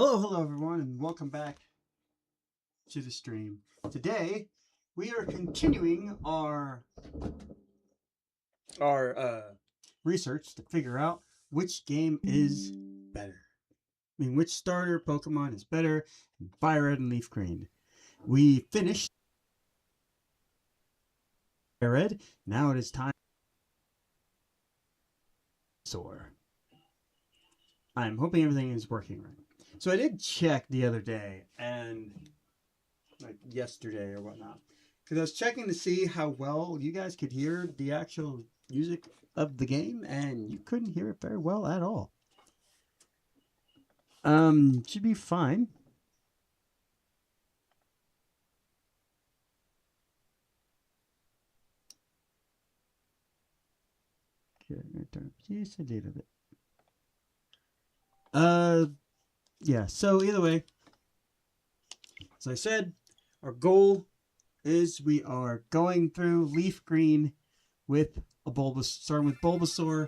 Hello everyone, and welcome back to the stream. Today, we are continuing our research to figure out which game is better. I mean, which starter Pokemon is better in Fire Red and Leaf Green. We finished Fire Red. Now it is time Venusaur. I'm hoping everything is working right. So I did check the other day, and like yesterday or whatnot, because I was checking to see how well you guys could hear the actual music of the game, and you couldn't hear it very well at all. Should be fine. Okay, I'm gonna turn up just a little bit. Yeah, so either way, as I said, our goal is we are going through Leaf Green with a starting with Bulbasaur,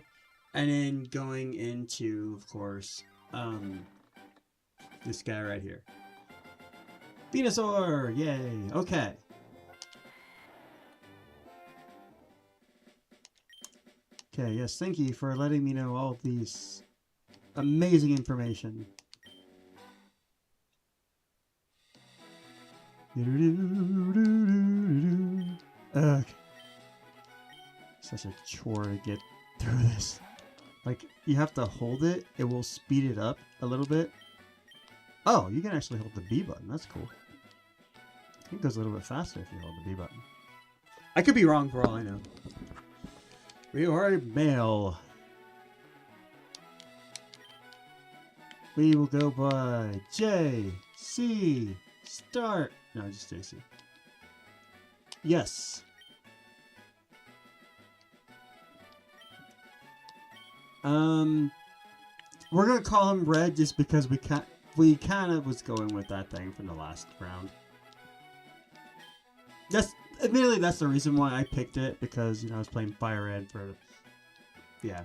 and then going into, of course, this guy right here. Venusaur! Yay! Okay. Okay, yes, thank you for letting me know all of these amazing information. Ugh. Such a chore to get through this. Like, you have to hold it. It will speed it up a little bit. Oh, you can actually hold the B button. That's cool. I think it goes a little bit faster if you hold the B button. I could be wrong for all I know. We are male. We will go by J, C, start. No, just JC. Yes. We're gonna call him Red just because we kind of was going with that thing from the last round. Admittedly, that's the reason why I picked it, because, you know, I was playing Fire Red for, yeah.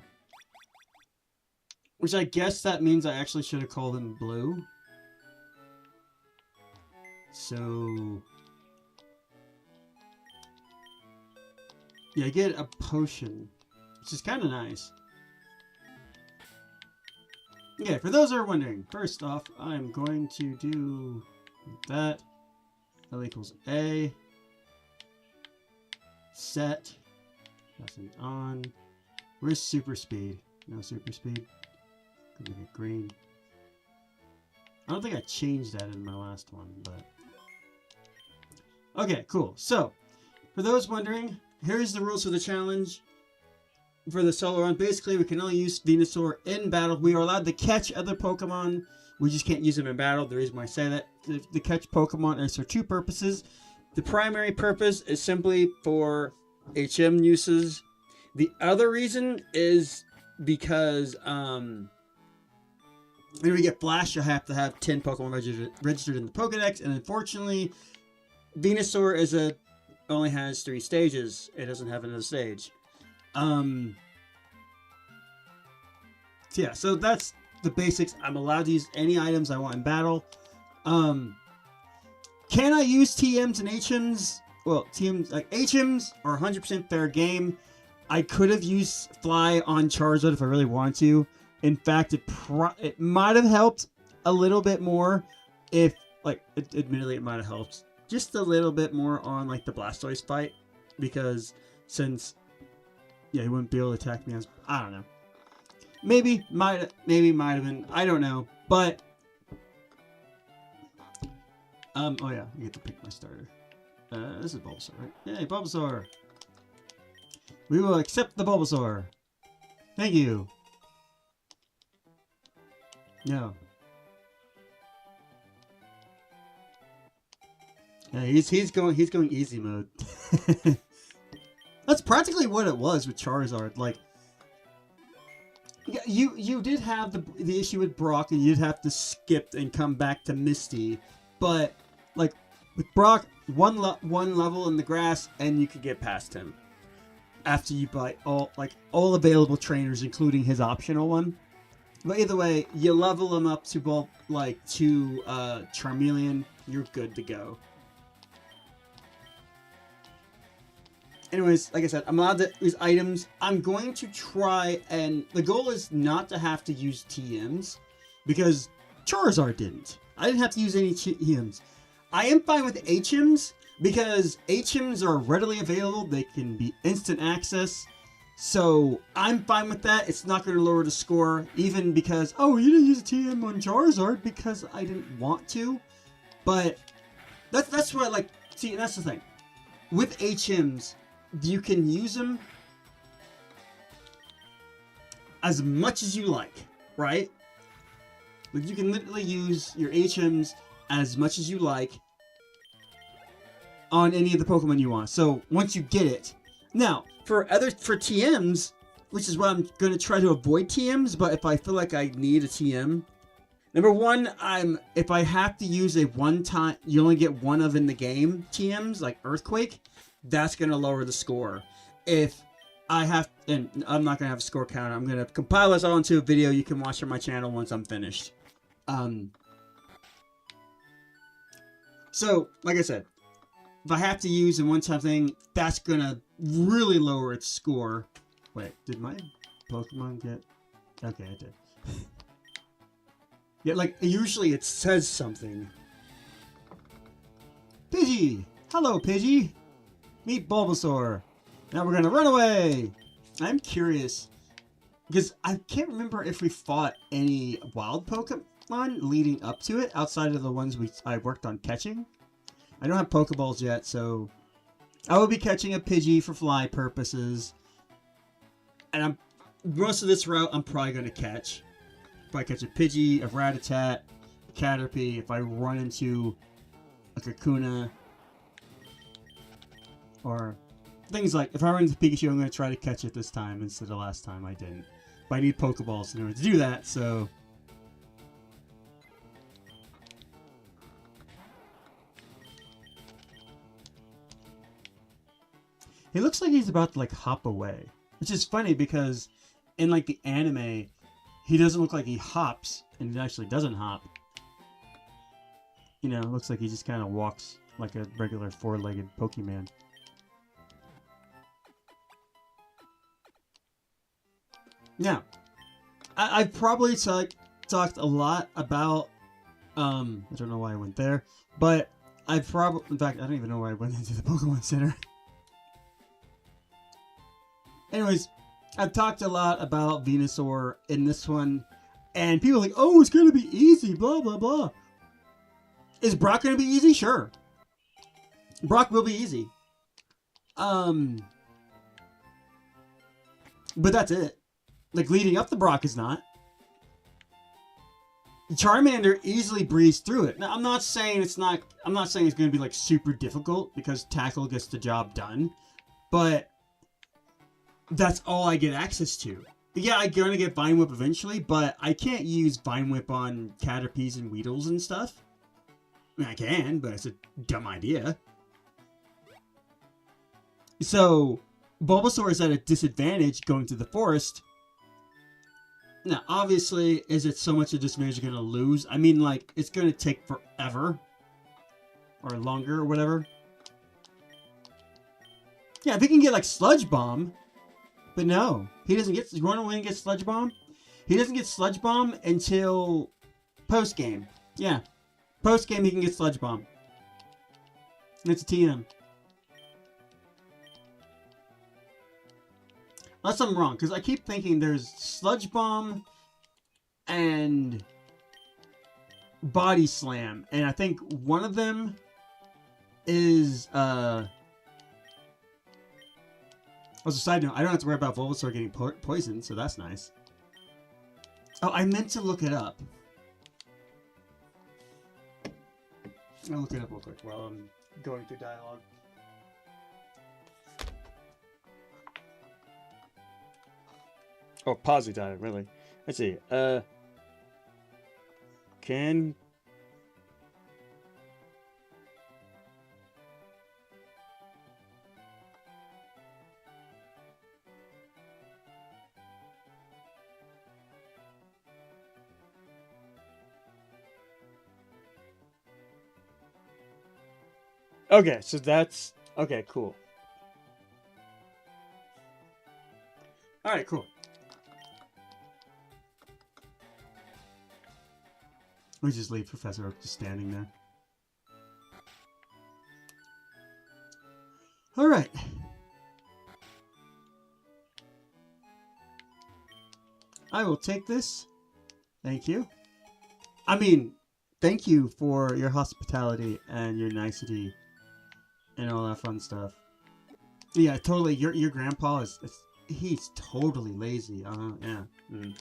Which I guess that means I actually should have called him Blue. So, yeah, I get a potion, which is kind of nice. Okay, for those who are wondering, first off, I'm going to do that. L equals A. Set. Nothing on. Where's super speed? No super speed. Could make it green. I don't think I changed that in my last one, but... Okay, cool. So, for those wondering, here's the rules for the challenge. For the solo run, basically, we can only use Venusaur in battle. We are allowed to catch other Pokemon. We just can't use them in battle. The reason why I say that, the catch Pokemon is for two purposes. The primary purpose is simply for HM uses. The other reason is because when we get Flash, you have to have 10 Pokemon registered in the Pokedex, and unfortunately, Venusaur only has 3 stages. It doesn't have another stage. So yeah, so that's the basics. I'm allowed to use any items I want in battle. Can I use TMs and HMs? Well, TMs, like HMs are 100% fair game. I could have used Fly on Charizard if I really wanted to. In fact, it might have helped a little bit more if, like, admittedly, it might have helped just a little bit more on, like, the Blastoise fight, because since, yeah, he wouldn't be able to attack me as, I don't know. Maybe might have been, I don't know, but, oh yeah, I get to pick my starter. This is Bulbasaur, right? Yay, Bulbasaur! We will accept the Bulbasaur. Thank you. No. Yeah, he's going easy mode. That's practically what it was with Charizard. Like, yeah, you did have the issue with Brock, and you'd have to skip and come back to Misty, but like with Brock, one level in the grass, and you could get past him after you buy all available trainers, including his optional one. But either way, you level them up to both, like, to Charmeleon, you're good to go. Anyways, like I said, I'm allowed to use items. I'm going to try, and the goal is not to have to use TMs, because Charizard didn't. I didn't have to use any TMs. I am fine with HMs, because HMs are readily available. They can be instant access. So I'm fine with that. It's not going to lower the score, even because, oh, you didn't use a TM on Charizard because I didn't want to. But that's what I like. See, and that's the thing. With HMs, you can use them as much as you like, right? Like, you can literally use your HMs as much as you like on any of the Pokemon you want. So once you get it, now for TMs, which is why I'm going to try to avoid TMs, but if I feel like I need a TM, number one, if I have to use a one-time, you only get one of in the game TMs, like Earthquake, that's going to lower the score. If I have, and I'm not going to have a score counter, I'm going to compile this all into a video you can watch on my channel once I'm finished. So, like I said, if I have to use a one-time thing, that's going to really lower its score. Wait, did my Pokemon get... Okay, I did. Yeah, like, usually it says something. Pidgey! Hello, Pidgey! Meet Bulbasaur. Now we're gonna run away! I'm curious, because I can't remember if we fought any wild Pokemon leading up to it, outside of the ones I worked on catching. I don't have Pokeballs yet, so I will be catching a Pidgey for fly purposes. And most of this route I'm probably going to catch. If I catch a Pidgey, a Rattata, a Caterpie, if I run into a Kakuna, or things like, if I run into Pikachu, I'm going to try to catch it this time instead of last time I didn't. But I need Pokeballs in order to do that, so... He looks like he's about to, like, hop away. Which is funny because in, like, the anime, he doesn't look like he hops, and he actually doesn't hop. You know, it looks like he just kind of walks like a regular four-legged Pokemon. Now, I've probably talked a lot about, I don't know why I went there, but in fact, I don't even know why I went into the Pokemon Center. Anyways, I've talked a lot about Venusaur in this one, and people are like, oh, it's going to be easy, blah, blah, blah. Is Brock going to be easy? Sure. Brock will be easy. But that's it. Like, leading up to Brock is not. Charmander easily breezed through it. Now, I'm not saying it's going to be, like, super difficult, because Tackle gets the job done. But that's all I get access to. Yeah, I'm going to get Vine Whip eventually, but I can't use Vine Whip on Caterpies and Weedles and stuff. I mean, I can, but it's a dumb idea. So, Bulbasaur is at a disadvantage going to the forest. Now, obviously, is it so much of this man's going to lose? I mean, like, it's going to take forever. Or longer, or whatever. Yeah, if he can get, like, Sludge Bomb. But no, he doesn't get... Run away and get Sludge Bomb? He doesn't get Sludge Bomb until post-game. Yeah. Post-game, he can get Sludge Bomb. And it's a TM. Unless I'm wrong, because I keep thinking there's Sludge Bomb and Body Slam. And I think one of them is... As a side note, I don't have to worry about Bulbasaur getting poisoned, so that's nice. Oh, I meant to look it up. I'll look it up real quick while I'm going through dialogue. Oh, pause the dialogue, really. Let's see. Can... Okay, so that's... Okay, cool. Alright, cool. We just leave Professor Oak just standing there. Alright. I will take this. Thank you. I mean, thank you for your hospitality and your nicety and all that fun stuff. Yeah, totally. Your grandpa is he's totally lazy. Yeah. Mm.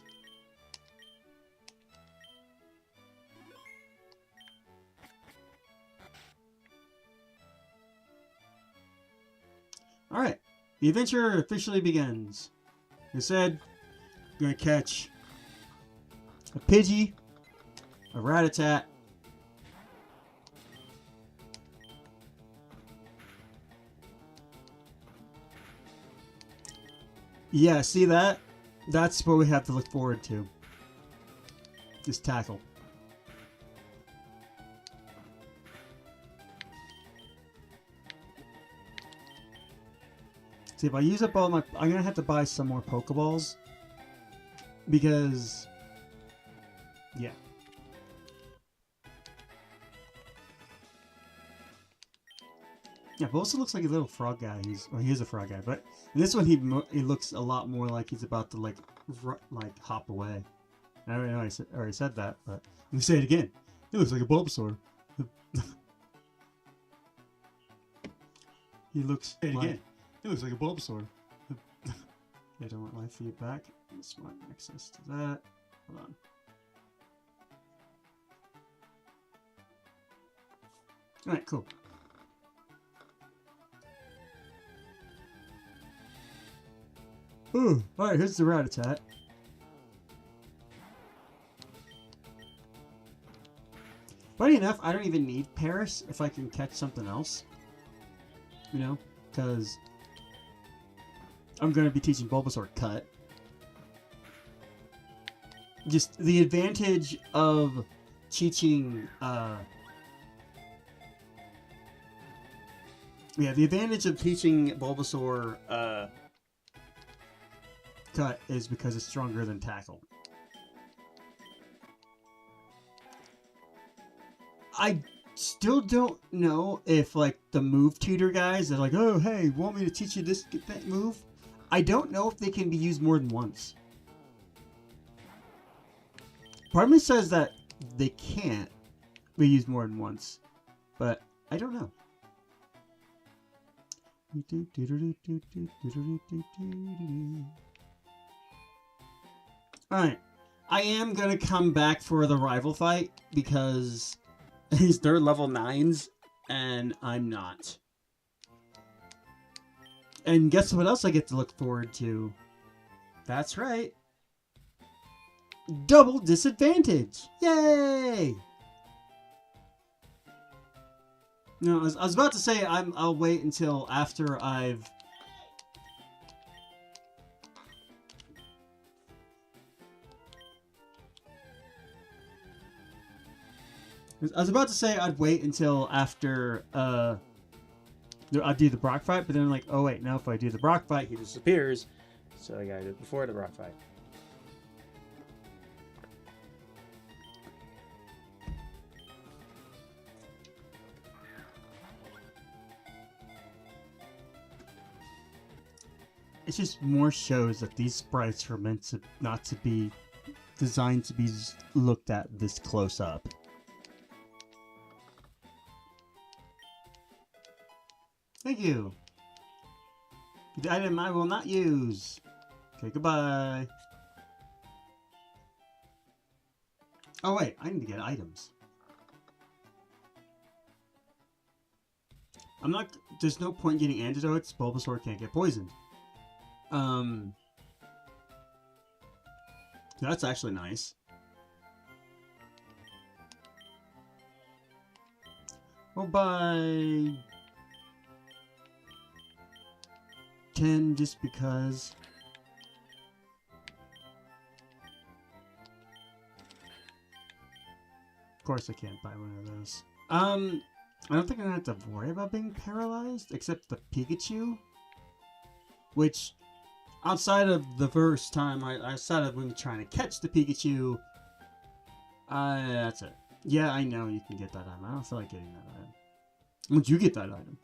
All right, the adventure officially begins. You said you're gonna catch a Pidgey, a Rattata, yeah, see that? That's what we have to look forward to. This tackle. See, if I use up all my... I'm gonna have to buy some more Pokeballs. Because... Yeah. Yeah, but also looks like a little frog guy. He is a frog guy, but in this one he looks a lot more like he's about to like hop away. I already know I already said that, but let me say it again. He looks like a Bulbasaur. He looks like... again. He looks like a Bulbasaur. I don't want my feedback. I just want access to that. Hold on. Alright, cool. Ooh, alright, here's the Rattata. Funny enough, I don't even need Paris if I can catch something else. You know, because I'm going to be teaching Bulbasaur Cut. Just the advantage of teaching... yeah, the advantage of teaching Bulbasaur Cut is because it's stronger than Tackle. I still don't know if, like, the move tutor guys are like, oh, hey, want me to teach you this that move? I don't know if they can be used more than once. Part of me says that they can't be used more than once, but I don't know. Alright, I am going to come back for the rival fight because they're level 9s and I'm not. And guess what else I get to look forward to? That's right. Double disadvantage! Yay! No, I was about to say I'll wait until after I've... I was about to say I'd wait until after I'd do the Brock fight, but then I'm like, oh wait, now if I do the Brock fight, he disappears. So I gotta do it before the Brock fight. It's just more shows that these sprites are meant to not to be designed to be looked at this close up. Thank you. The item I will not use. Okay, goodbye. Oh wait, I need to get items. I'm not. There's no point getting antidotes. Bulbasaur can't get poisoned. That's actually nice. We'll buy 10 just because. Of course I can't buy one of those. I don't think I'm gonna have to worry about being paralyzed, except the Pikachu. Which, outside of the first time I started when trying to catch the Pikachu, that's it. Yeah, I know you can get that item. I don't feel like getting that item. Once you get that item.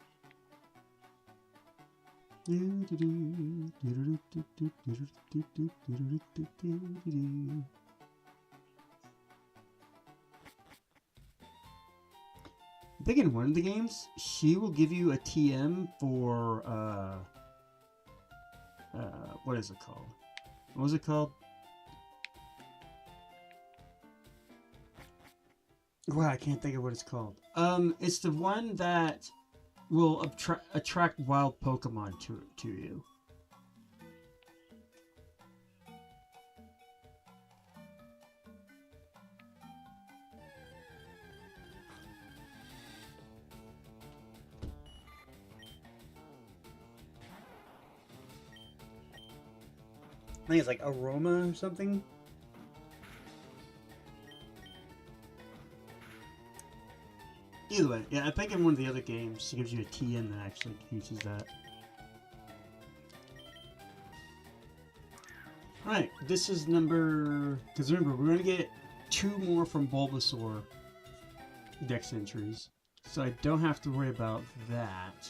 I think in one of the games, she will give you a TM for, what is it called? What was it called? Wow, I can't think of what it's called. It's the one that will attract wild Pokemon to you. I think it's like Aroma or something. Either way, yeah, I think in one of the other games, she gives you a TN that actually uses that. Alright, this is number... Because remember, we're going to get 2 more from Bulbasaur Dex entries. So I don't have to worry about that.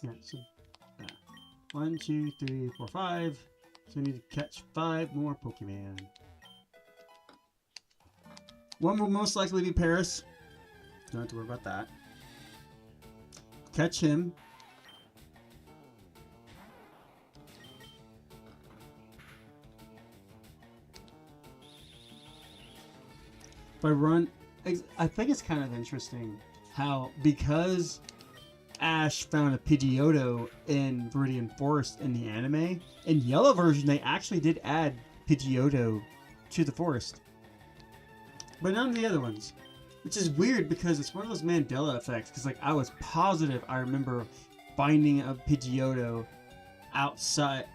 Yeah, so 1, 2, 3, 4, 5. So I need to catch 5 more Pokemon. One will most likely be Paris. Don't have to worry about that. Catch him. If I run... I think it's kind of interesting how, because Ash found a Pidgeotto in Viridian Forest in the anime, in Yellow version they actually did add Pidgeotto to the forest. But none of the other ones. Which is weird because it's one of those Mandela effects, because like I was positive I remember finding a Pidgeotto outside,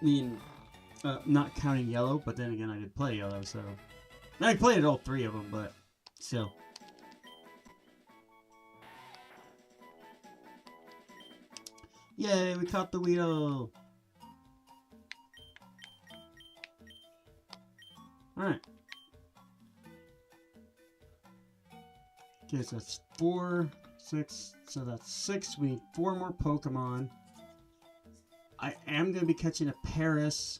not counting Yellow, but then again I did play Yellow, so... I played all 3 of them, but still. Yay, we caught the Weedle! Alright. Okay, so that's 4, 6, so that's 6. We need 4 more Pokemon. I am going to be catching a Paris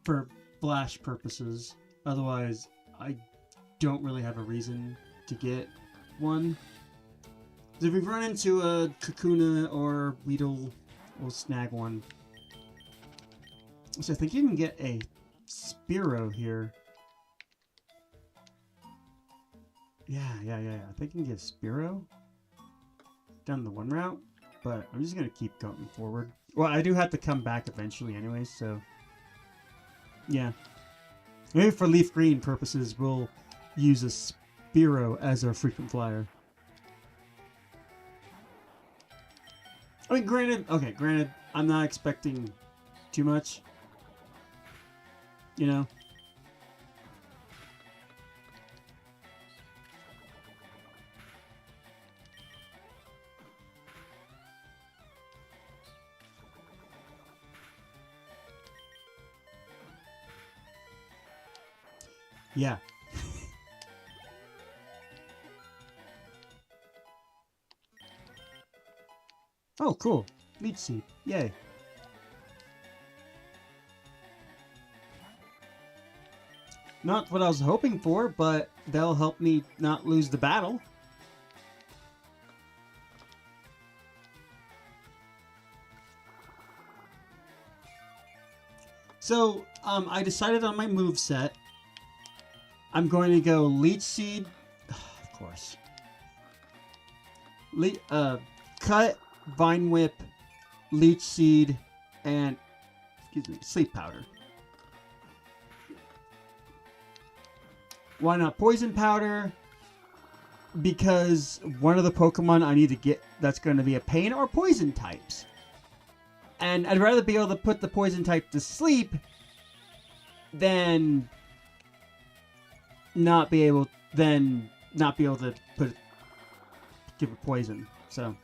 for flash purposes. Otherwise, I don't really have a reason to get one. So if we run into a Kakuna or Weedle, we'll snag one. So I think you can get a Spearow here. Yeah. I think you can get Spearow down the one route, but I'm just going to keep going forward. Well, I do have to come back eventually anyway, so... Yeah. Maybe for Leaf Green purposes, we'll use a Spearow as our frequent flyer. I mean, granted, I'm not expecting too much. You know? Yeah. Oh, cool. Leech Seed. Yay. Not what I was hoping for, but they'll help me not lose the battle. So, I decided on my moveset. I'm going to go Leech Seed. Of course. Cut, Vine Whip, Leech Seed, and Sleep Powder. Why not Poison Powder? because one of the Pokemon I need to get that's going to be a pain are poison types. And I'd rather be able to put the poison type to sleep than not be able to give it poison. So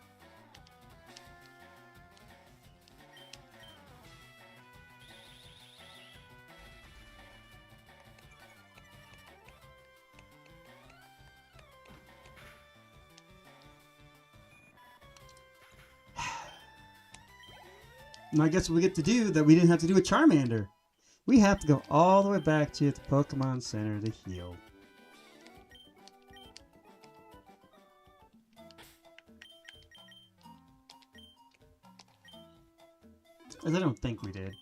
and I guess what we get to do that we didn't have to do with Charmander. We have to go all the way back to the Pokemon Center to heal. As I don't think we did.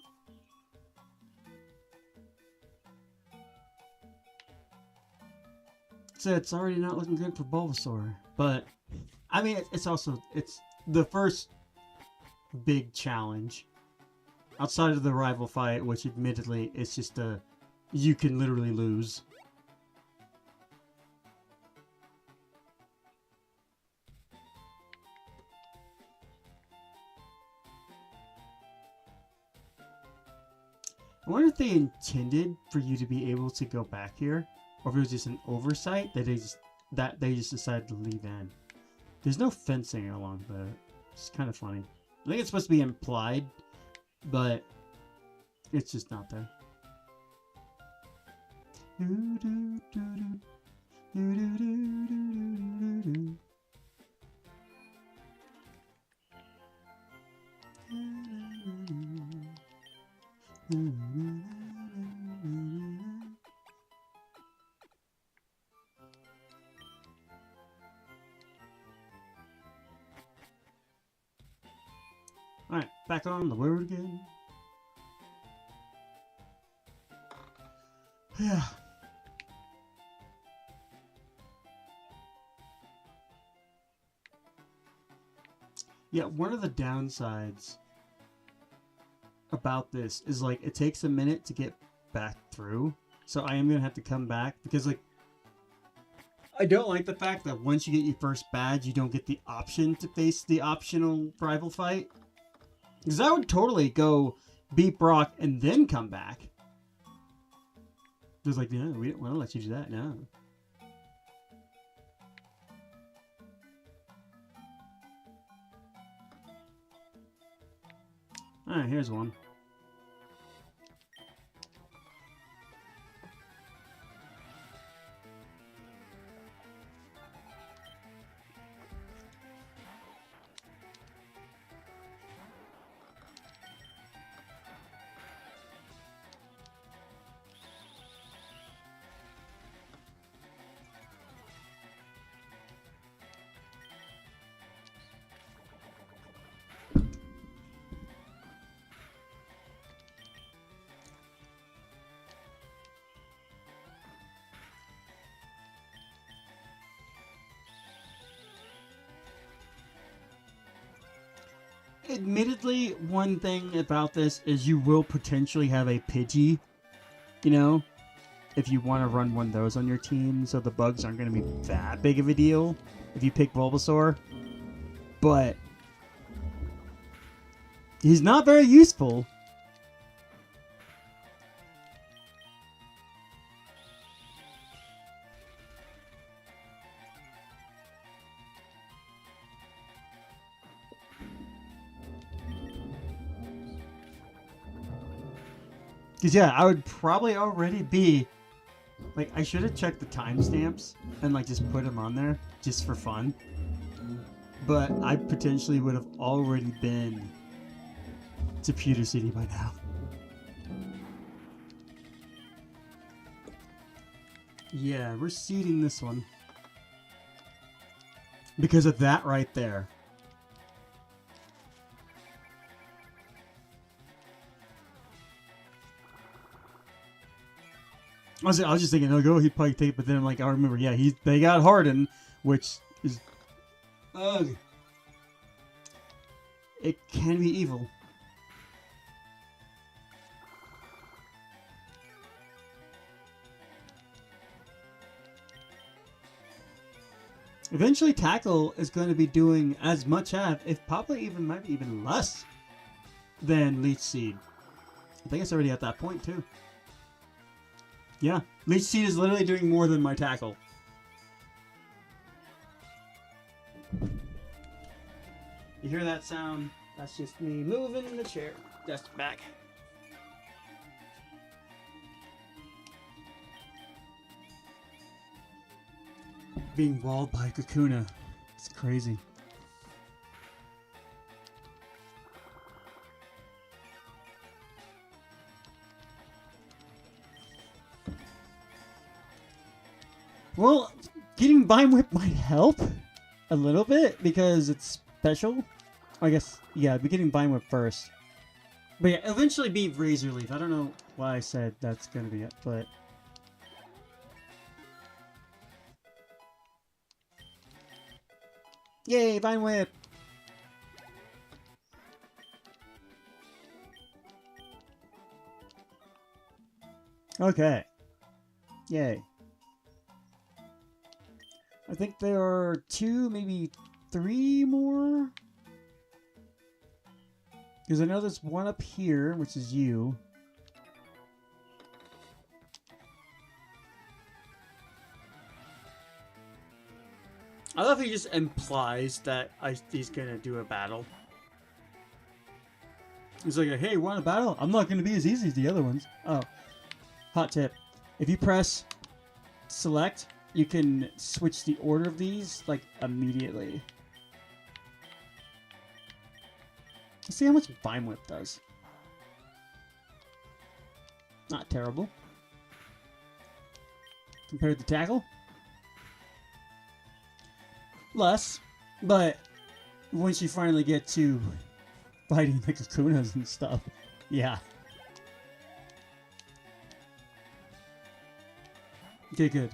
So it's already not looking good for Bulbasaur. But, I mean, it's the first big challenge. Outside of the rival fight, which admittedly is just you can literally lose. I wonder if they intended for you to be able to go back here, or if it was just an oversight that they just decided to leave in. There's no fencing along the. It's kind of funny. I think it's supposed to be implied, but it's just not there. Alright, back on the road again. Yeah. Yeah, one of the downsides about this is like it takes a minute to get back through. So I am gonna have to come back because like I don't like the fact that once you get your first badge, you don't get the option to face the optional rival fight. Because I would totally go beat Brock and then come back. It was like, no, we don't want to let you do that, no. Alright, here's one. Admittedly, one thing about this is you will potentially have a Pidgey, you know, if you want to run one of those on your team, so the bugs aren't going to be that big of a deal if you pick Bulbasaur. But he's not very useful. Because, yeah, I would probably already be... Like, I should have checked the timestamps and, like, just put them on there just for fun. But I potentially would have already been to Pewter City by now. Yeah, we're seeding this one. Because of that right there. I was just thinking, oh, go, he'd probably take it, but then I'm like, I remember, yeah, they got Harden, which is, ugh. It can be evil. Eventually, Tackle is going to be doing as much as, if probably even maybe even less than Leech Seed. I think it's already at that point too. Yeah, Leech Seed is literally doing more than my Tackle. You hear that sound? That's just me moving the chair desk back. Being walled by Kakuna. It's crazy. Well, getting Vine Whip might help a little bit because it's special. I guess, yeah, be getting Vine Whip first. But yeah, eventually be Razor Leaf. I don't know why I said that's going to be it, but... Yay, Vine Whip! Okay. Yay. I think there are 2, maybe 3 more. Because I know there's one up here, which is you. I love how he just implies that he's gonna do a battle. He's like, hey, want a battle? I'm not gonna be as easy as the other ones. Oh. Hot tip. If you press select, you can switch the order of these, like, immediately. Let's see how much Vine Whip does. Not terrible. Compared to Tackle? Less, but once you finally get to fighting the Kakunas and stuff, yeah. Okay, good.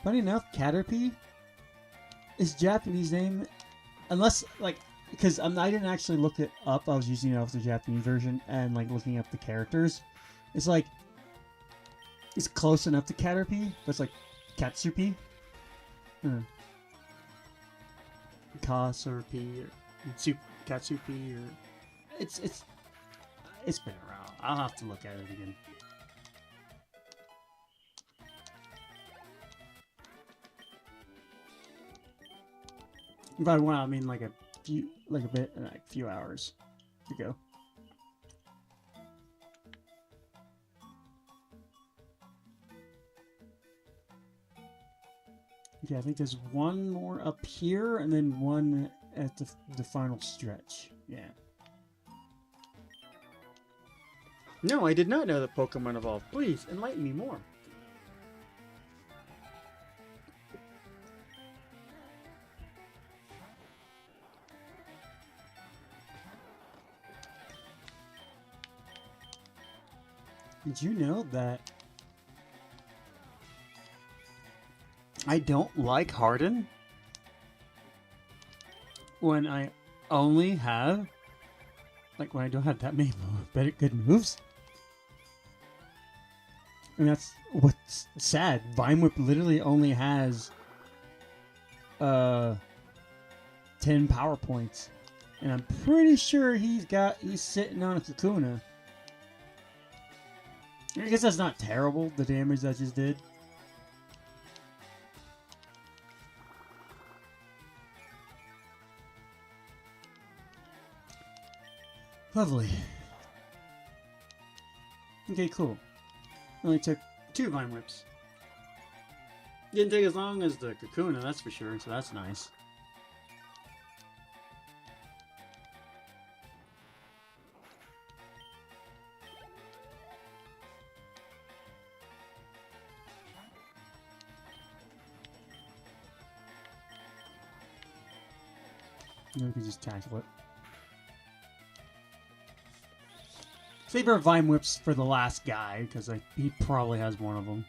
Funny enough, Caterpie is Japanese name, unless, like, because I didn't actually look it up. I was using it off the Japanese version and, like, looking up the characters. It's like, it's close enough to Caterpie, but it's like Katsupi. Kasurpi or Katsupi or it's been around. I'll have to look at it again. By a while, I mean like a few hours to go. Okay, I think there's one more up here, and then one at the final stretch. Yeah. No, I did not know that Pokemon evolved. Please, enlighten me more. Did you know that I don't like Harden when I only have, like, when I don't have that many good moves? And that's what's sad. Vine Whip literally only has 10 power points. And I'm pretty sure he's sitting on a Kakuna. I guess that's not terrible, the damage that just did. Lovely. Okay, cool. Only took 2 Vine Whips. Didn't take as long as the Kakuna, that's for sure, so that's nice. We can just tackle it. Save our Vine Whips for the last guy, because he probably has one of them.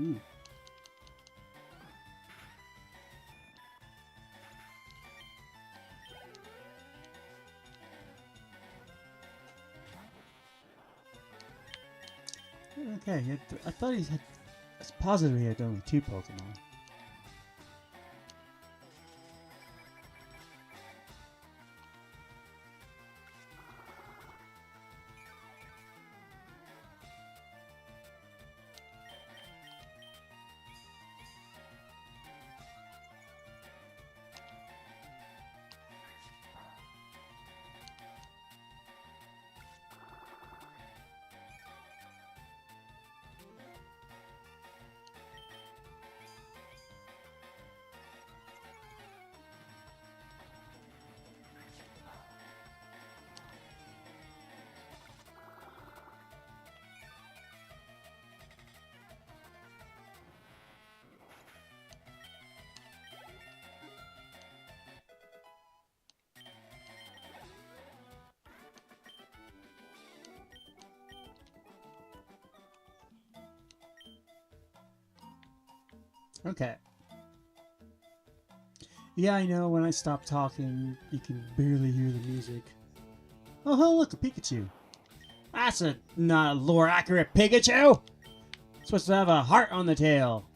Hmm. Okay, I thought he had. I was positive he had only 2 Pokemon. Okay. Yeah, I know, when I stop talking, you can barely hear the music. Oh, look, a Pikachu. That's not a lore-accurate Pikachu! It's supposed to have a heart on the tail.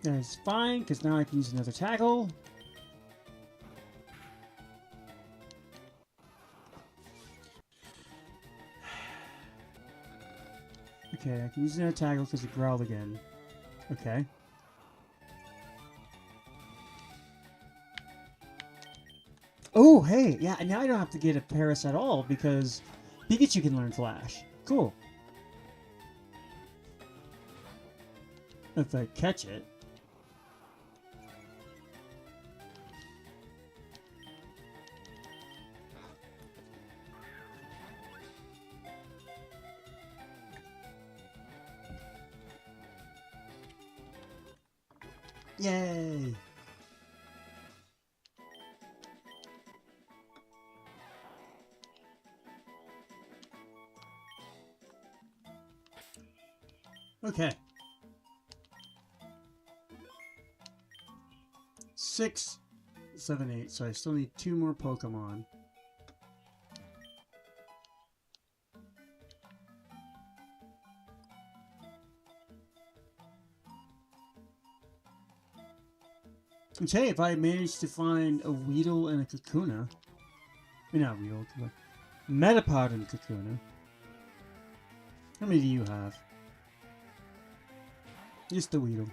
That's fine, because now I can use another tackle. Okay, I can use another tackle because it growled again. Okay. Oh, hey, yeah, now I don't have to get a Paris at all because Pikachu can learn Flash. Cool. If I catch it. Yay! Okay. 6, 7, 8. So I still need 2 more Pokemon. And hey, if I manage to find a Weedle and a Kakuna, not Weedle, but Metapod and Kakuna. How many do you have? Just the Weedle.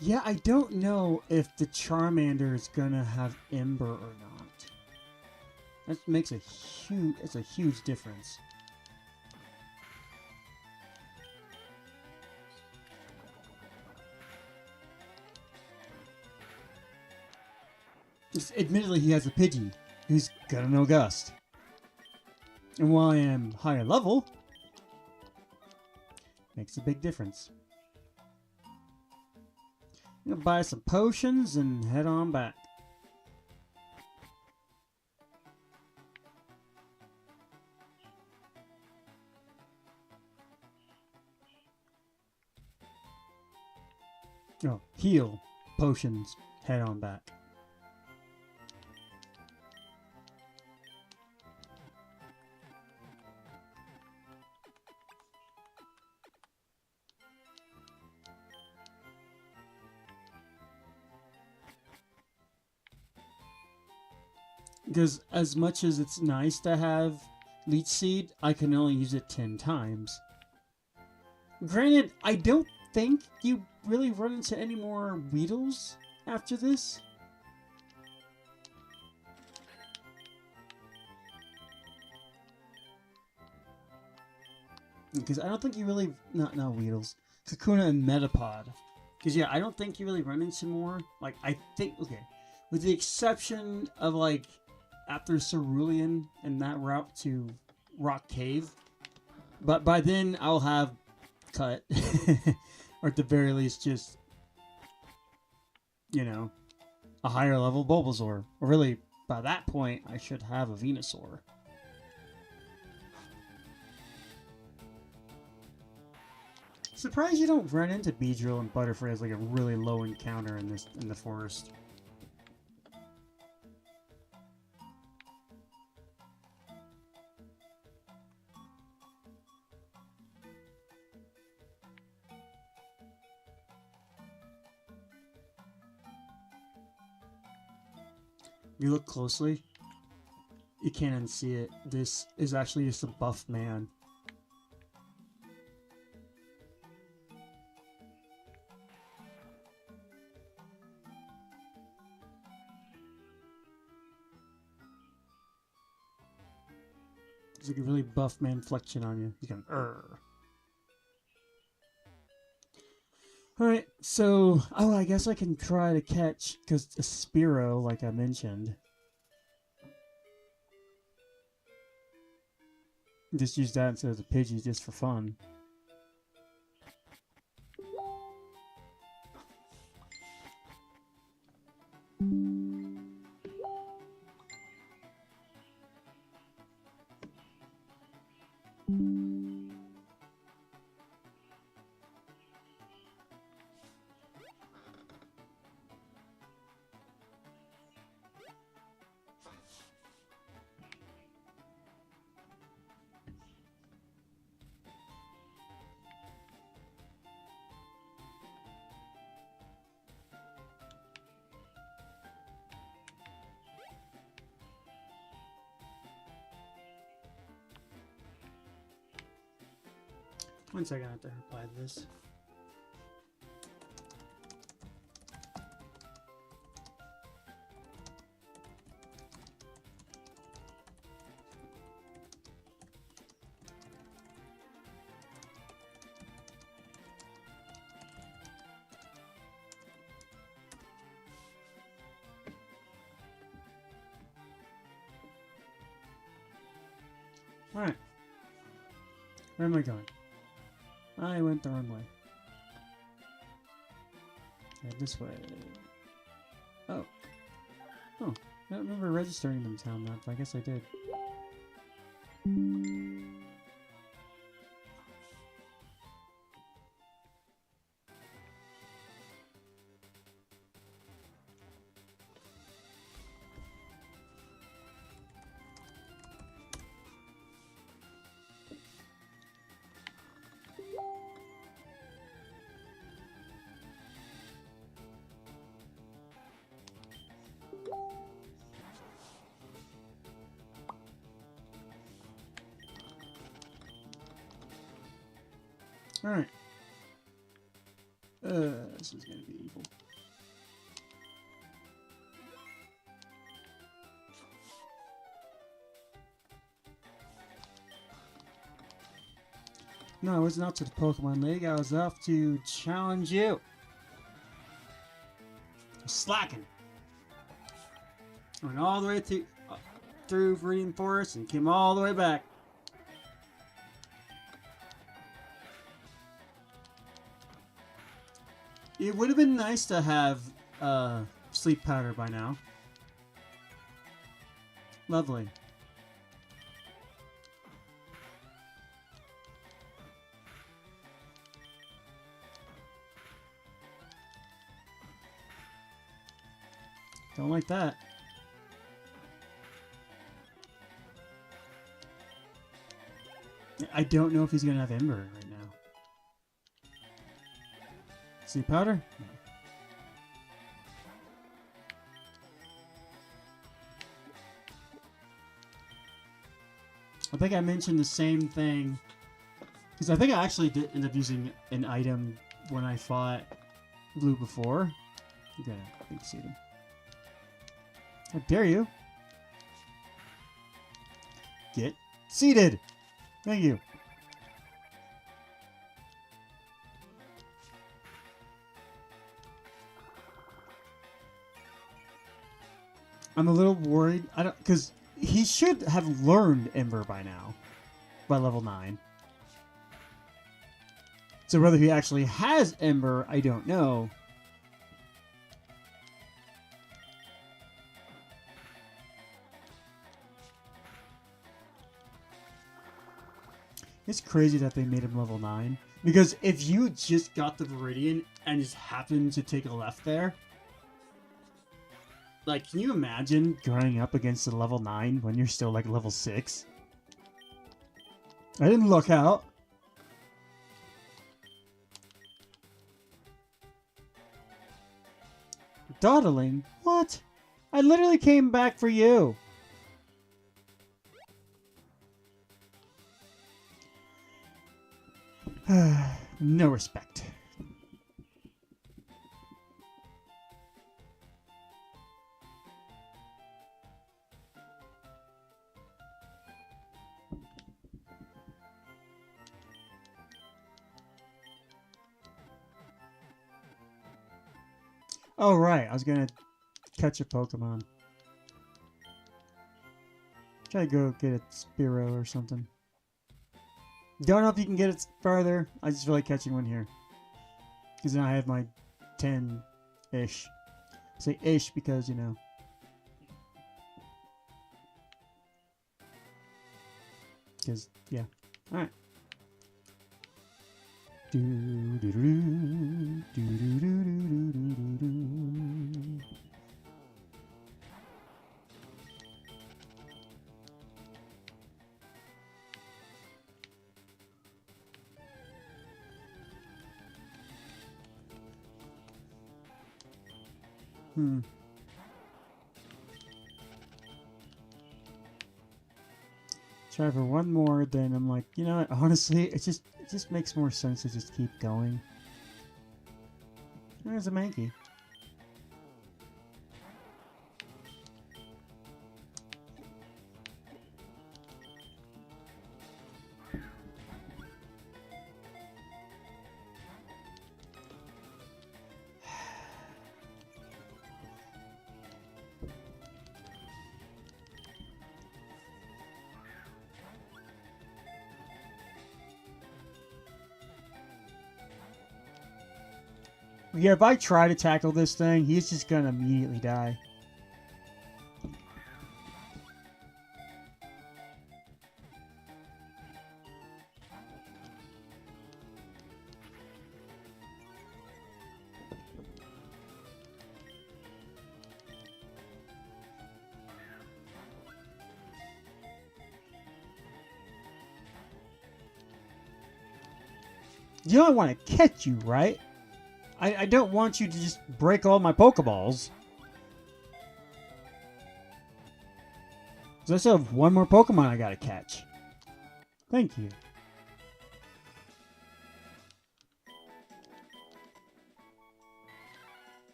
Yeah, I don't know if the Charmander is gonna have Ember or not. That makes it's a huge difference. Admittedly, he has a Pidgey who's gonna know Gust. And while I am higher level, makes a big difference. I'm gonna buy some potions and head on back. Oh, heal, potions, head on back. Because as much as it's nice to have Leech Seed, I can only use it 10 times. Granted, I don't think you really run into any more Weedles after this. Because I don't think you really... Not Weedles. Kakuna and Metapod. Because yeah, I don't think you really run into more. Like, I think... Okay. With the exception of, like, after Cerulean and that route to rock cave. But by then, I'll have cut. Or at the very least, just, you know, a higher level Bulbasaur. Or really, by that point, I should have a Venusaur. Surprised you don't run into Beedrill and Butterfree as like a really low encounter in the forest. If you look closely, you can't unsee it. This is actually just a buff man. It's like a really buff man flexion on you. He's going, "Urgh." Alright, so, I guess I can try to catch, because a Spearow, like I mentioned. Just use that instead of the Pidgey just for fun. One second, I have to reply to this. Alright. Where am I going? I went the wrong way. Okay, this way. Oh. Oh. I don't remember registering them town map, but I guess I did. Alright. This is gonna be evil. No, I wasn't out to the Pokemon League. I was off to challenge you. Slacking. Went all the way through Viridian Forest and came all the way back. It would have been nice to have sleep powder by now. Lovely. Don't like that. I don't know if he's gonna have Ember right now. Sleep powder? No. I think I mentioned the same thing. Because I think I actually did end up using an item when I fought Blue before. You gotta big seed him. How dare you? Get seated! Thank you. I'm a little worried. Because he should have learned Ember by now. by level 9. So whether he actually has Ember, I don't know. It's crazy that they made him level 9. Because if you just got the Viridian and just happened to take a left there, like, can you imagine growing up against a level 9 when you're still like level 6? I didn't look out. Dawdling? What? I literally came back for you. No respect. Oh, right. I was going to catch a Pokemon. Try to go get a Spearow or something. Don't know if you can get it farther. I just feel like catching one here. Because now I have my 10-ish. I say ish because, you know. Because, yeah. Alright. Try for one more, then I'm like, you know what, honestly, it just makes more sense to just keep going. There's a Mankey. Yeah, if I try to tackle this thing, he's just gonna immediately die. You don't want to catch you, right? I don't want you to just break all my Pokeballs. So I still have one more Pokemon I gotta catch. Thank you.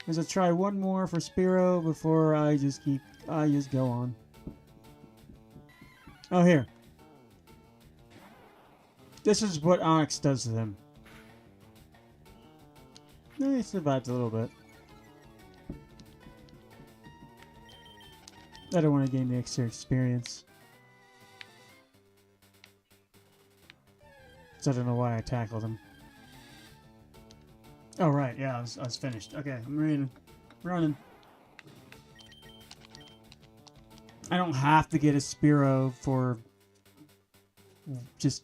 As I try one more for Spearow before I just go on. Oh, here. This is what Onyx does to them. No, he survived a little bit. I don't want to gain the extra experience. So I don't know why I tackled him. Oh, right. Yeah, I was finished. Okay, I'm running. I don't have to get a Spearow for just...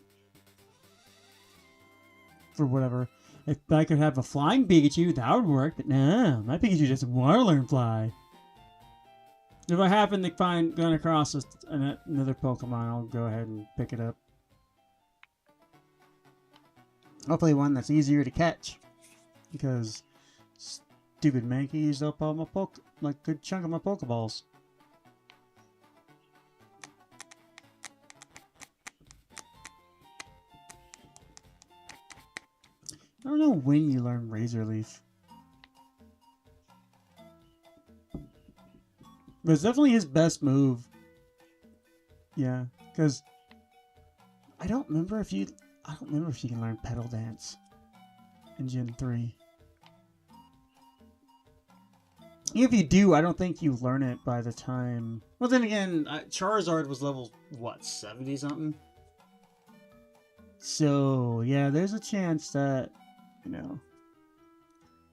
for whatever. If I could have a flying Pikachu, that would work, but no, my Pikachu doesn't want to learn fly. If I happen to run across another Pokemon, I'll go ahead and pick it up. Hopefully one that's easier to catch, because stupid Mankey used up all my good chunk of my Pokeballs. I don't know when you learn Razor Leaf. But it's definitely his best move. Yeah, because I don't remember if you can learn Petal Dance in Gen 3. If you do, I don't think you learn it by the time... Well, then again, Charizard was level, what, 70 something? So, yeah, there's a chance that, you know,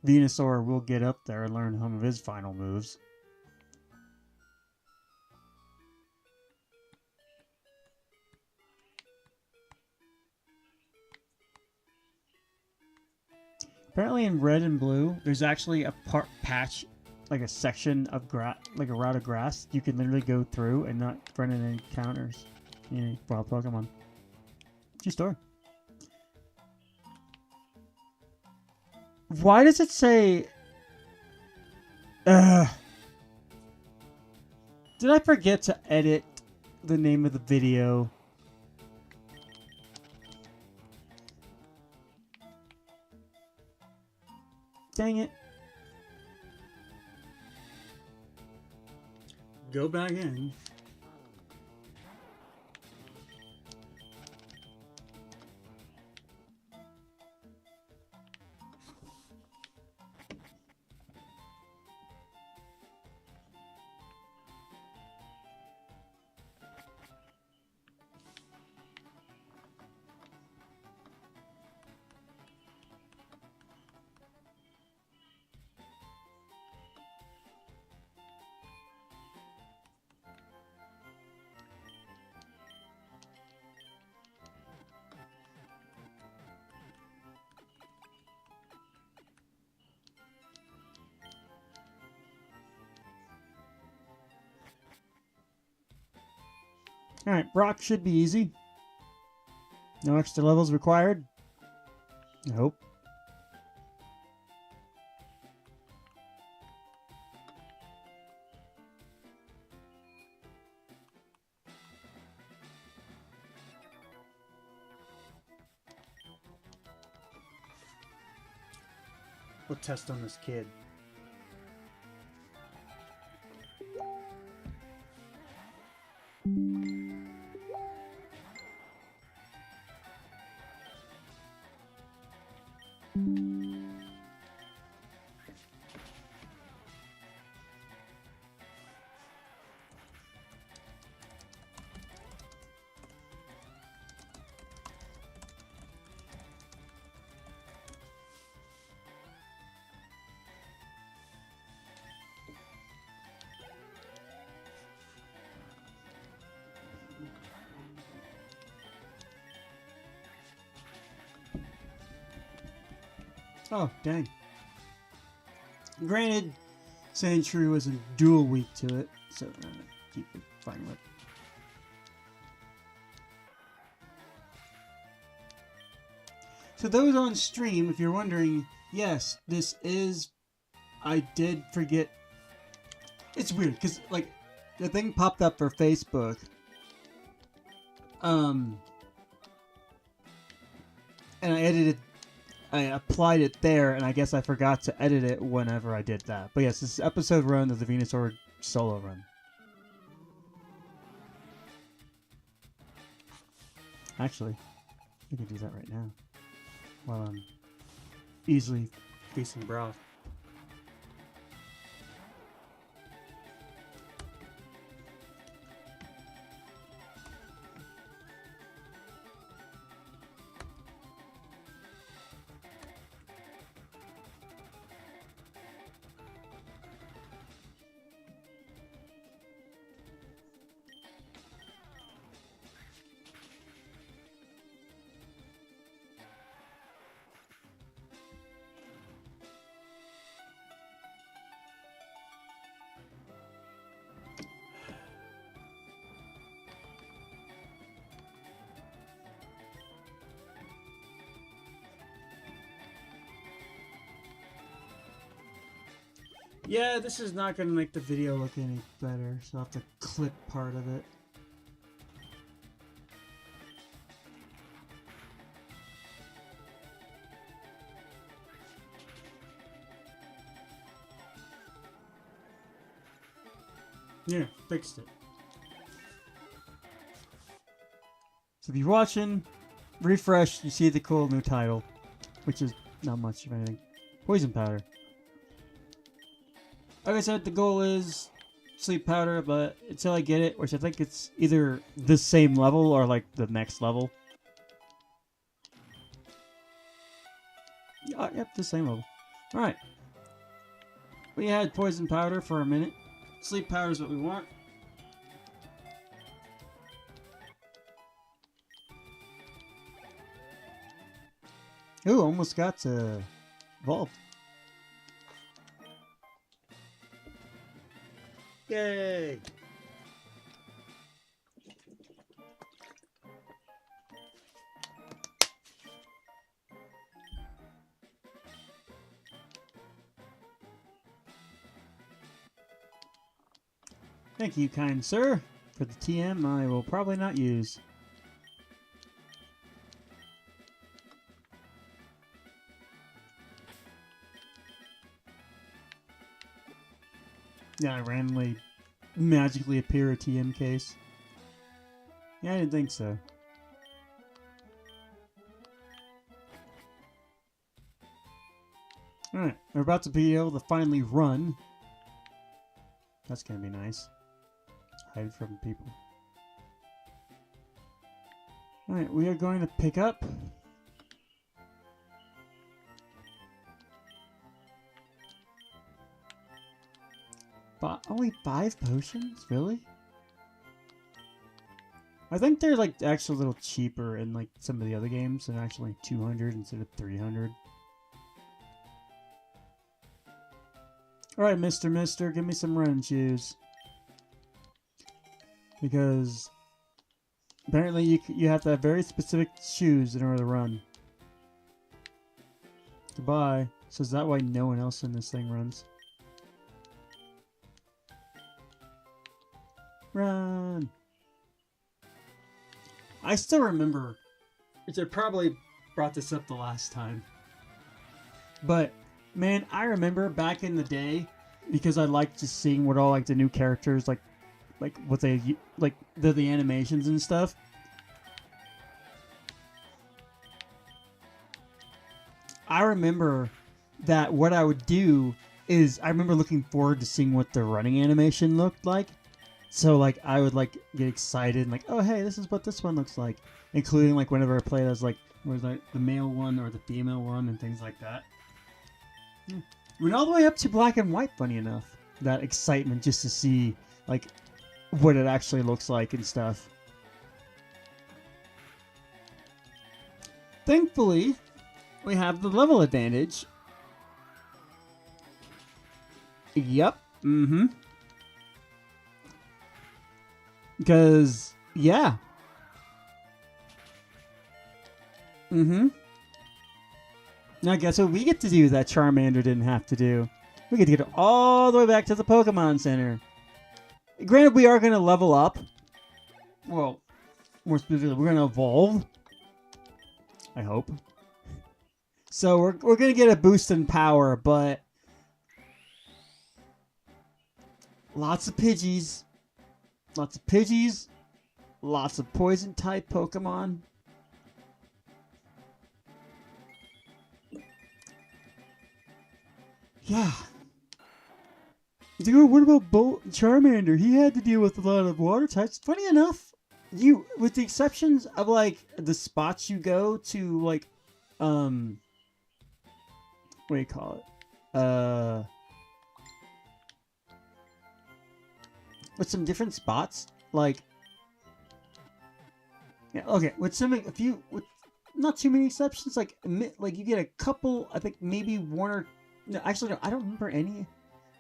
Venusaur will get up there and learn some of his final moves. Apparently in red and blue, there's actually a patch, like a section of grass, like a route of grass you can literally go through and not run into any counters. Yeah, wild Pokemon. True story. Why does it say... Did I forget to edit the name of the video? Dang it. Go back in. Alright, Brock should be easy. No extra levels required. I hope. We'll test on this kid. Oh, dang. Granted, Sandshrew was a dual weak to it, so keep it fine with. So those on stream, if you're wondering, yes, this is... I did forget... It's weird, because, like, the thing popped up for Facebook. And I applied it there, and I guess I forgot to edit it whenever I did that. But yes, this is episode run of the Venusaur solo run. Actually, we can do that right now. While I'm easily facing Broth. Yeah, this is not going to make the video look any better, so I'll have to clip part of it. Yeah, fixed it. So if you're watching, refresh, you see the cool new title, which is not much of anything. Poison powder. Like I said, the goal is sleep powder, but until I get it, which I think it's either the same level or like the next level. Yep, the same level. Alright. We had poison powder for a minute. Sleep powder is what we want. Ooh, almost got to evolve. Yay! Thank you, kind sir. For the TM, I will probably not use. Yeah, I randomly, magically appear a TM case. Yeah, I didn't think so. Alright, we're about to be able to finally run. That's gonna be nice. Hide from people. Alright, we are going to pick up only 5 potions? Really? I think they're like actually a little cheaper in like some of the other games. They're actually 200 instead of 300. Alright, Mister, give me some running shoes. Because apparently you have to have very specific shoes in order to run. Goodbye. So is that why no one else in this thing runs? Run! I still remember, which I probably brought this up the last time. But, man, I remember back in the day, because I liked just seeing what all like the new characters, like what they, like the animations and stuff. I remember that what I would do is, I remember looking forward to seeing what the running animation looked like. So, like, I would, like, get excited and, like, oh, hey, this is what this one looks like. Including, like, whenever I played as, like, was like the male one or the female one and things like that. Went all the way up to black and white, funny enough. That excitement just to see, like, what it actually looks like and stuff. Thankfully, we have the level advantage. Yep. Mm-hmm. Because, yeah. Mm-hmm. Now, guess what we get to do that Charmander didn't have to do? We get to get all the way back to the Pokemon Center. Granted, we are going to level up. Well, more specifically, we're going to evolve. I hope. So, we're going to get a boost in power, but lots of Pidgeys. Lots of Pidgeys, lots of poison-type Pokemon. Yeah. Dude, what about Charmander? He had to deal with a lot of water types. Funny enough, with the exceptions of, like, the spots you go to, like, what do you call it? With some different spots, like, yeah, okay, with not too many exceptions, like you get a couple, I think maybe one or, no, actually, no, I don't remember any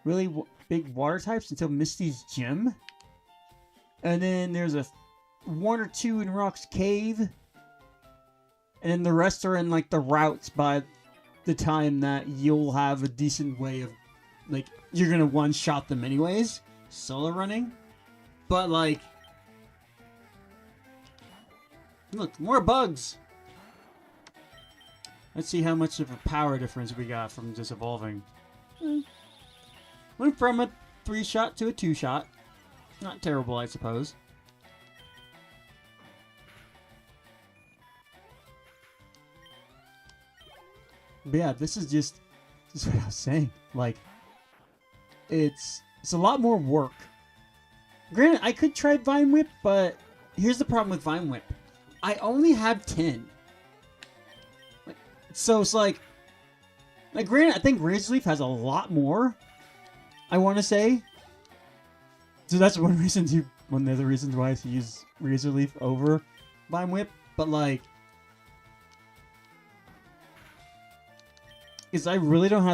really big water types until Misty's Gym, and then there's one or two in Rock's Cave, and then the rest are in, like, the routes by the time that you'll have a decent way of, like, you're gonna one-shot them anyways. Solo running, but, like, look, more bugs. Let's see how much of a power difference we got from just evolving. Went from a 3-shot to a 2-shot. Not terrible, I suppose. But yeah, this is what I was saying. Like, it's a lot more work. Granted, I could try Vine Whip, but here's the problem with Vine Whip. I only have 10. So it's like granted, I think Razor Leaf has a lot more, I want to say. So that's one of the reasons why I use Razor Leaf over Vine Whip. But like, is I really don't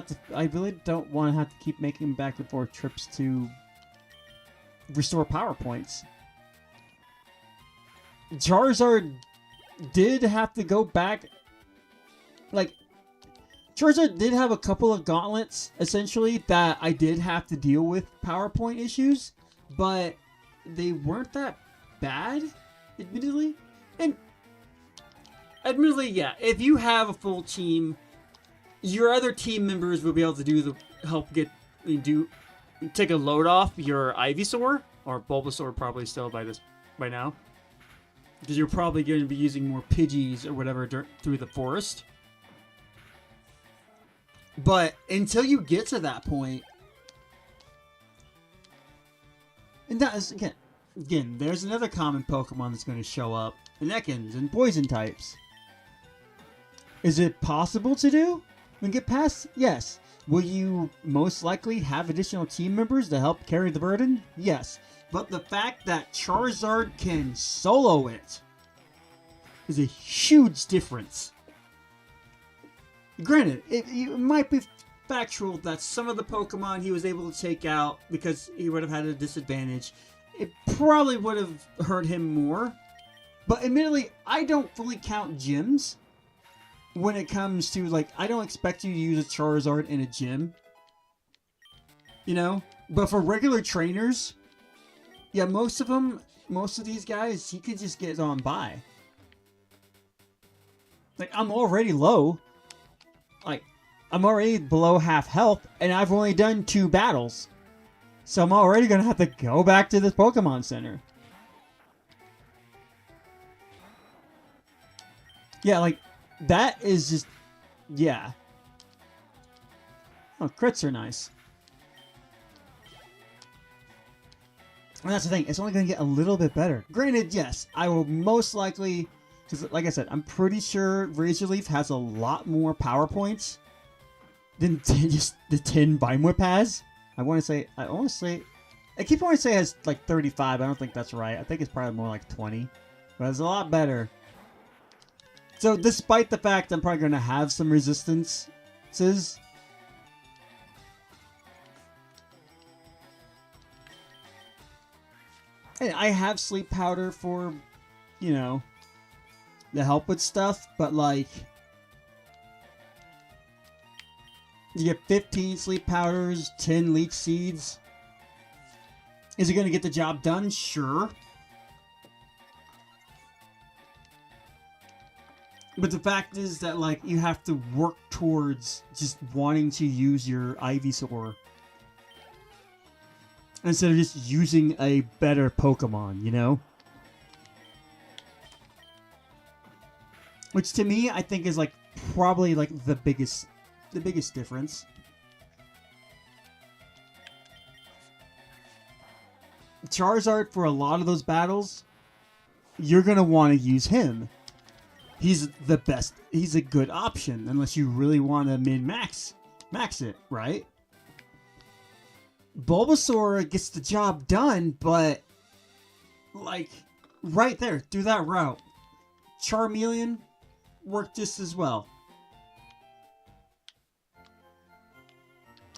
want to have to keep making back and forth trips to restore power points. Charizard did have to go back. Like, Charizard did have a couple of gauntlets, essentially, that I did have to deal with PowerPoint issues, but they weren't that bad, admittedly. And, admittedly, yeah, if you have a full team, your other team members will be able to take a load off your Ivysaur, or Bulbasaur probably still by now. Because you're probably going to be using more Pidgeys or whatever through the forest. But until you get to that point, and that is again, there's another common Pokemon that's going to show up, Ekans and Poison types. Is it possible to do and get past? Yes. Will you most likely have additional team members to help carry the burden? Yes. But the fact that Charizard can solo it is a huge difference. Granted, it might be factual that some of the Pokemon he was able to take out because he would have had a disadvantage, it probably would have hurt him more. But admittedly, I don't fully count gyms when it comes to, like, I don't expect you to use a Charizard in a gym. You know? But for regular trainers, yeah, most of these guys, he could just get on by. Like, I'm already low. Like, I'm already below half health, and I've only done 2 battles. So I'm already going to have to go back to this Pokemon Center. Yeah, like, that is just... Yeah. Oh, crits are nice. And that's the thing, it's only going to get a little bit better. Granted, yes, I will most likely... Because, like I said, I'm pretty sure Razor Leaf has a lot more power points than just the 10 Vine Whip has. I keep wanting to say it has like 35. I don't think that's right. I think it's probably more like 20. But it's a lot better. So, despite the fact I'm probably going to have some resistances, and I have sleep powder for, you know, to help with stuff, but like, you get 15 sleep powders, 10 leech seeds. Is it going to get the job done? Sure. But the fact is that, like, you have to work towards just wanting to use your Ivysaur instead of just using a better Pokemon, you know? Which to me, I think is like probably like the biggest difference. Charizard, for a lot of those battles, you're gonna want to use him. He's the best. He's a good option unless you really want to max it, right? Bulbasaur gets the job done, but like right there through that route, Charmeleon worked just as well.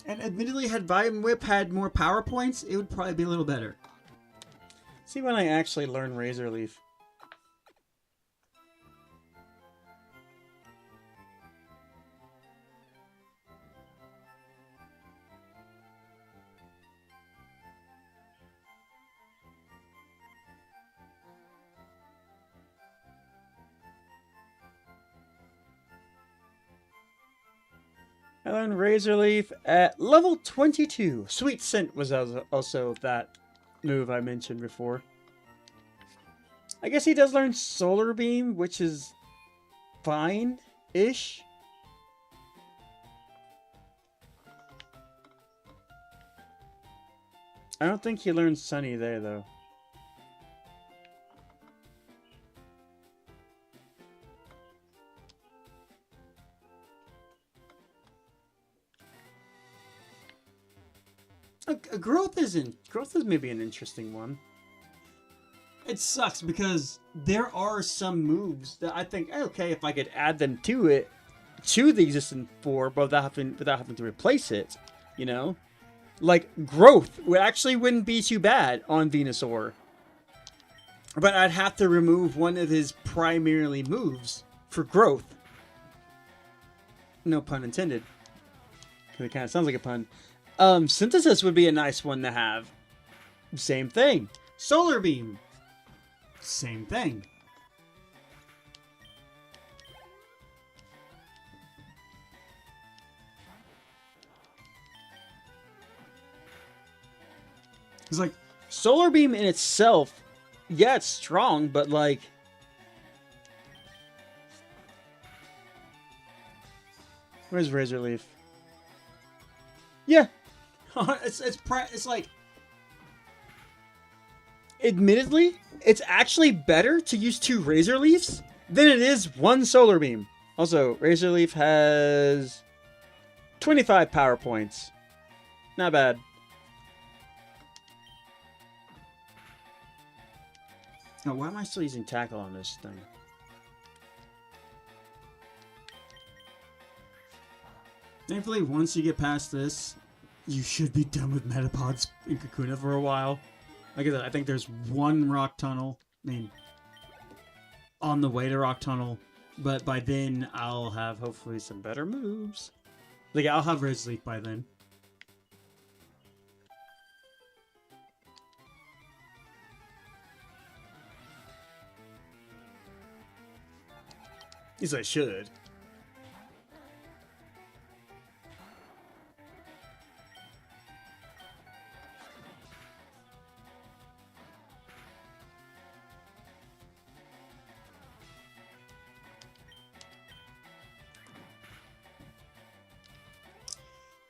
And admittedly, had Vine Whip had more power points, it would probably be a little better. See when I actually learn Razor Leaf. I learned Razor Leaf at level 22. Sweet Scent was also that move I mentioned before. I guess he does learn Solar Beam, which is fine-ish. I don't think he learns Sunny there, though. Growth is maybe an interesting one. It sucks because there are some moves that I think, okay, if I could add them to the existing 4, but without having to replace it, you know, like growth wouldn't be too bad on Venusaur, but I'd have to remove one of his primarily moves for growth. No pun intended. It kind of sounds like a pun. Synthesis would be a nice one to have. Same thing. Solar Beam. Same thing. It's like, Solar Beam in itself, yeah, it's strong, but like... Where's Razor Leaf? Yeah. It's like... Admittedly, it's actually better to use 2 Razor Leafs than it is 1 Solar Beam. Also, Razor Leaf has 25 power points. Not bad. Now, why am I still using Tackle on this thing? Thankfully, once you get past this, you should be done with Metapods in Kakuna for a while. Like I said, I think there's 1 Rock Tunnel. I mean, on the way to Rock Tunnel. But by then, I'll have hopefully some better moves. Like, I'll have Razor Leaf by then. At least I should.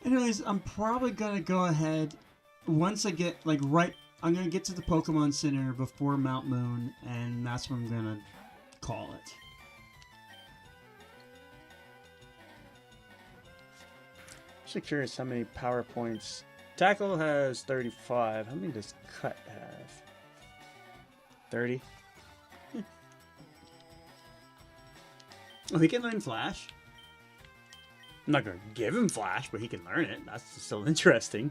Anyways, I'm probably gonna go ahead once I get I'm gonna get to the Pokemon Center before Mount Moon, and that's when I'm gonna call it. Actually curious how many power points. Tackle has 35. How many does Cut have? 30. Oh, he can learn Flash. I'm not going to give him Flash, but he can learn it. That's still interesting.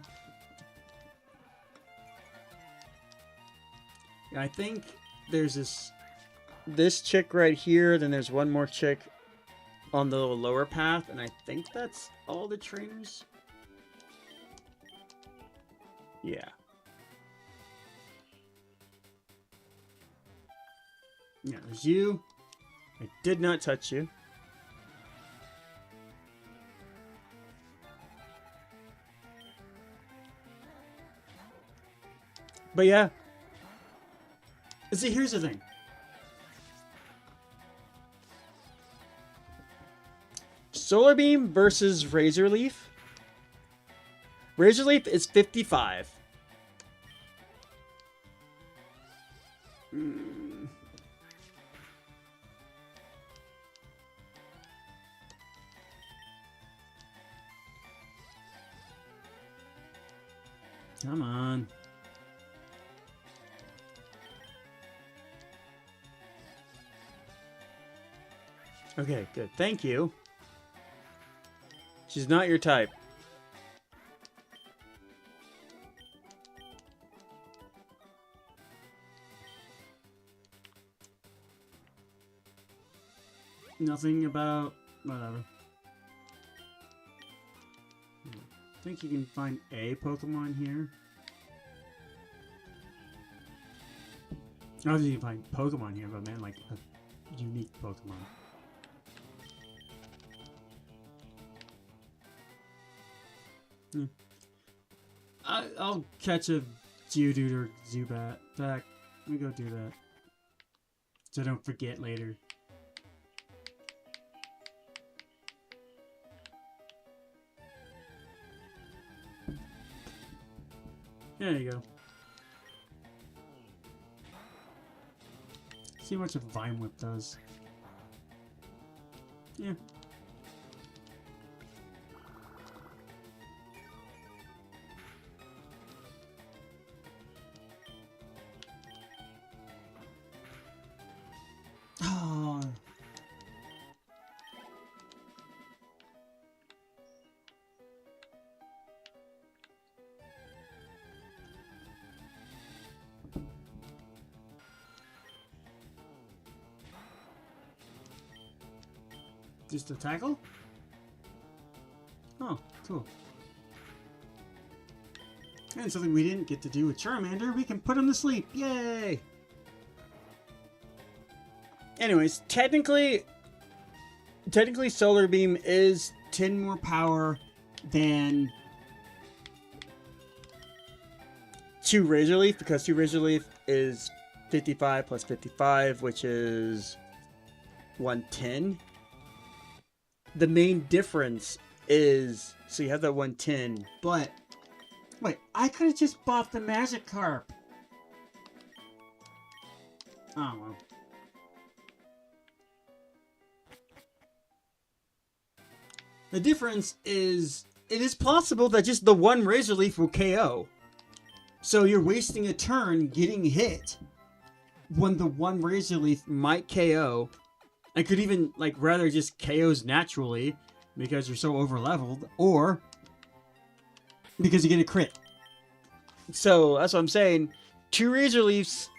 Yeah, I think there's this chick right here, then there's one more chick on the little lower path, and I think that's all the trainers. Yeah. Yeah, there's you. I did not touch you. But yeah. See, here's the thing. Solar Beam versus Razor Leaf. Razor Leaf is 55. Come on. Okay, good. Thank you. She's not your type. Nothing about... whatever. I think you can find a Pokemon here. I don't think you can find Pokemon here, but man, like a unique Pokemon. I'll catch a Geodude or Zubat. In fact, let me go do that. So I don't forget later. There you go. See how much a Vine Whip does. Yeah. Oh. Just a tackle? Oh, cool. And something we didn't get to do with Charmander, we can put him to sleep. Yay! Anyways, technically Solar Beam is 10 more power than 2 Razor Leaf, because 2 Razor Leaf is 55 plus 55, which is 110. The main difference is, so you have that 110, but wait, I could have just bought the Magikarp. Oh well. The difference is, it is possible that just the one Razor Leaf will KO. So you're wasting a turn getting hit when the one Razor Leaf might KO. I could even, like, rather just KOs naturally because you're so over-leveled, or because you get a crit. So, that's what I'm saying. 2 Razor Leafs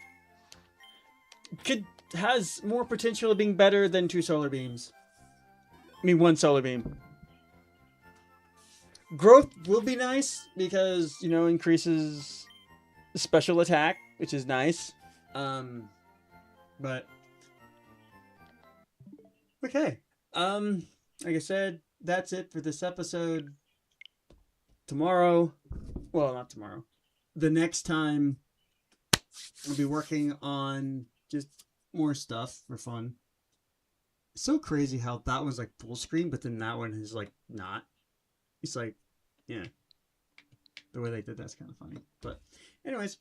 has more potential of being better than 2 Solar Beams. I mean, 1 Solar Beam. Growth will be nice because, you know, increases special attack, which is nice. But okay. Like I said, that's it for this episode. Tomorrow, well, not tomorrow. The next time, I'll be working on just more stuff for fun. It's so crazy how that was like full screen, but then that one is like not. It's like, yeah. The way they did that's kind of funny. But anyways,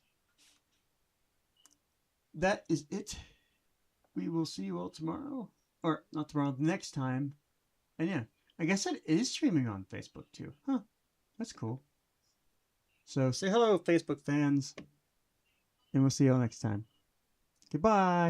that is it. We will see you all tomorrow. Or not tomorrow, the next time. And yeah, I guess it is streaming on Facebook too. Huh. That's cool. So say hello, Facebook fans. And we'll see you all next time. Goodbye.